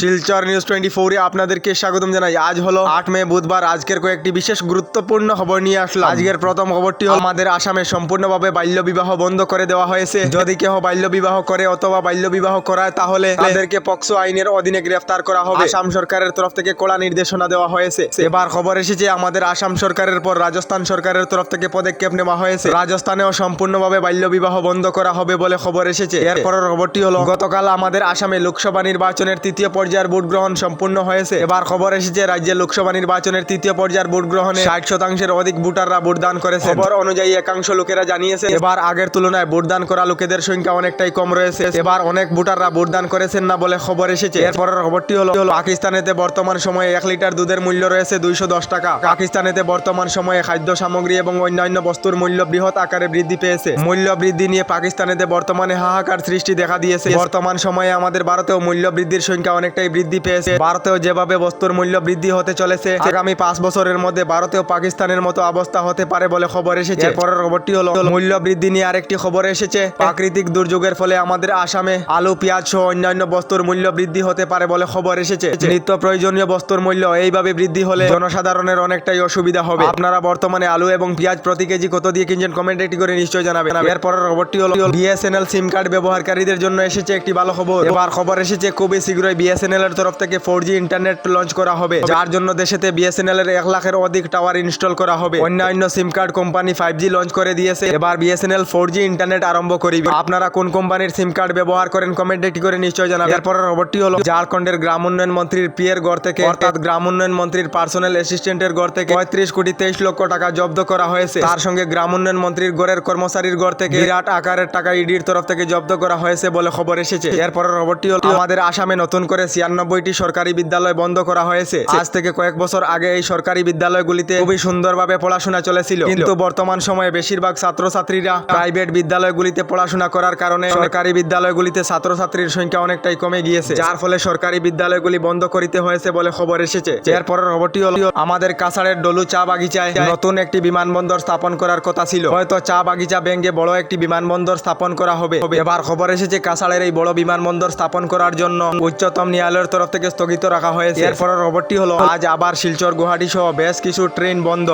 Silchar news 24 এ আপনাদেরকে স্বাগতম জানাই। আজ হলো 8 মে বুধবার। আজকের কয়েকটি বিশেষ গুরুত্বপূর্ণ খবর নিয়ে আসলাম। আজকের প্রথম খবরটি হলো আমাদের আসামে সম্পূর্ণভাবে বাল্য বিবাহ বন্ধ করে দেওয়া হয়েছে। যদি কেউ বাল্য বিবাহ করে অথবা বাল্য বিবাহ করায় তাহলে তাদেরকে পক্সো আইনের অধীনে গ্রেফতার করা হবে। আসাম সরকারের তরফ থেকে কড়া নির্দেশনা দেওয়া হয়েছে। এবার খবর এসেছে আমাদের আসাম সরকারের পর রাজস্থান সরকারের তরফ থেকে পদক্ষেপ নেওয়া হয়েছে। রাজস্থানেও সম্পূর্ণভাবে বাল্য বিবাহ বন্ধ করা হবে বলে খবর এসেছে। এরপরের খবরটি হলো গতকাল আমাদের আসামে লোকসভা নির্বাচনের তৃতীয় পর্যায়ের ভোট গ্রহণ সম্পূর্ণ হয়েছে। এবার খবর এসেছে রাজ্যে লোকসভা নির্বাচনের তৃতীয় পর্যায়ের ভোট গ্রহণে 60% অধিক ভোটাররা ভোটদান করেছে। খবর অনুযায়ী একাংশ লোকেরা জানিয়েছে এবার আগের তুলনায় ভোটদান করা লোকেদের সংখ্যা অনেকটাই কম রয়েছে। এবার অনেক ভোটাররা ভোটদান করেছেন না বলে খবর এসেছে। এরপরের খবরটি হলো পাকিস্তানেতে বর্তমান সময়ে 1 লিটার দুধের মূল্য রয়েছে 210 টাকা। পাকিস্তানেতে বর্তমান সময়ে খাদ্য সামগ্রী এবং অন্যান্য বস্তুর মূল্য বৃহৎ আকারে বৃদ্ধি পেয়েছে। মূল্য বৃদ্ধি নিয়ে পাকিস্তানেতে বর্তমানে হাহাকার সৃষ্টি দেখা দিয়েছে। বর্তমান সময়ে আমাদের ভারতেও মূল্য বৃদ্ধির সংখ্যা অনেকটাই বৃদ্ধি পেয়েছে। ভারতেও যেভাবে বস্তুর মূল্য বৃদ্ধি হতে চলেছে আগামী 5 বছরের মধ্যে ভারতেও পাকিস্তানের মতো অবস্থা হতে পারে বলে খবর এসেছে। এরপরের খবরটি হলো মূল্য বৃদ্ধি নিয়ে আরেকটি খবর এসেছে। প্রাকৃতিক দুর্যোগের ফলে আমাদের আসামে আলু, পেঁয়াজ সহ অন্যান্য বস্তুর মূল্য বৃদ্ধি হতে পারে বলে খবর এসেছে। নিত্য প্রয়োজনীয় বস্তুর মূল্য এইভাবে বৃদ্ধি হলে জনসাধারণের অনেকটাই অসুবিধা হবে। আপনারা বর্তমানে আলু এবং পেঁয়াজ প্রতি কেজি কত দিয়ে কিনছেন কমেন্ট একটি করে নিশ্চয়ই জানাবেন। এরপরের খবরটি হলো বিএসএনএল সিম কার্ড ব্যবহারকারীদের জন্য এসেছে একটি ভালো খবর। এবার খবর এসেছে খুবই শীঘ্রই বিএসএনএল এর তরফ থেকে 4G ইন্টারনেট লঞ্চ করা হবে, যার জন্য দেশেতে বিএসএনএল এর 1 লাখের অধিক টাওয়ার ইনস্টল করা হবে। অন্যান্য সিম কার্ড কোম্পানি 5G লঞ্চ করে দিয়েছে। এবার বিএসএনএল 4G ইন্টারনেট আরম্ভ করবে। আপনারা কোন কোম্পানির সিম কার্ড ব্যবহার করেন কমেন্ট একটি করে নিশ্চয়ই জানাবেন। এরপরের খবরটি হলো ঝাড়খণ্ডের গ্রাম উন্নয়ন মন্ত্রীর পিয়ের ঘর থেকে অর্থাৎ গ্রাম উন্নয়ন মন্ত্রীর পার্সোনাল অ্যাসিস্ট্যান্টের ঘর থেকে 35,23,00,000 টাকা জব্দ করা হয়েছে। তার সঙ্গে গ্রাম উন্নয়ন মন্ত্রীর ঘরের কর্মচারীর ঘর থেকে বিরাট আকারের টাকা ইডির তরফ থেকে জব্দ করা হয়েছে বলে খবর এসেছে। এরপরের খবরটি হলো আমাদের আসামে নতুন করে 96টি সরকারি বিদ্যালয় বন্ধ করা হয়েছে। আজ থেকে কয়েক বছর আগে এই সরকারি বিদ্যালয়গুলিতে খুবই সুন্দরভাবে পড়াশোনা চলেছিল, কিন্তু বর্তমান সময়ে বেশিরভাগ ছাত্রছাত্রীরা প্রাইভেট বিদ্যালয়গুলিতে পড়াশোনা করার কারণে সরকারি বিদ্যালয়গুলিতে ছাত্রছাত্রীর সংখ্যা অনেকটাই কমে গিয়েছে, যার ফলে সরকারি বিদ্যালয়গুলি বন্ধ করিতে হয়েছে বলে খবর এসেছে। এরপরের খবরটি হলো আমাদের কাছাড়ের ডলু চা বাগিচায় নতুন একটি বিমানবন্দর স্থাপন করার কথা ছিল। হয়তো চা বাগিচা ভেঙে বড় একটি বিমানবন্দর স্থাপন করা হবে। এবার খবর এসেছে কাছাড়ের এই বড় বিমানবন্দর স্থাপন করার জন্য উচ্চতম ন্যায়ালয়ের তরফ থেকে স্থগিত রাখা হয়েছে। এরপরের খবরটি হলো আজ আবার শিলচর গুয়াহাটি সহ বেশ কিছু ট্রেন বন্ধ।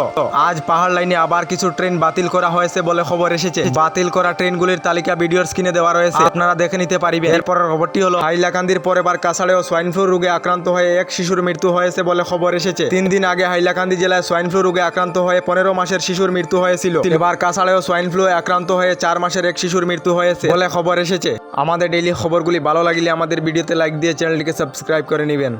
আজ পাহাড় লাইনে আবার কিছু ট্রেন বাতিল করা হয়েছে বলে খবর এসেছে। বাতিল করা ট্রেনগুলির তালিকা ভিডিওর স্ক্রিনে দেওয়া রয়েছে, আপনারা দেখে নিতে পারবেন। এরপরের খবরটি হলো হাইলাকান্দির পর এবার কাছাড়েও সোয়াইন ফ্লু রোগে আক্রান্ত হয়ে এক শিশুর মৃত্যু হয়েছে বলে খবর এসেছে। 3 দিন আগে হাইলাকান্দি জেলায় সোয়াইন ফ্লু রোগে আক্রান্ত হয়ে 15 মাসের শিশুর মৃত্যু হয়েছিল। এবার কাছাড়েও সোয়াইন ফ্লু আক্রান্ত হয়ে 4 মাসের এক শিশুর মৃত্যু হয়েছে বলে খবর এসেছে। আমাদের ডেইলি খবরগুলি ভালো লাগলে আমাদের ভিডিওতে লাইক দিয়ে চ্যানেলটিকে সাবস্ক্রাইব করে নেবেন।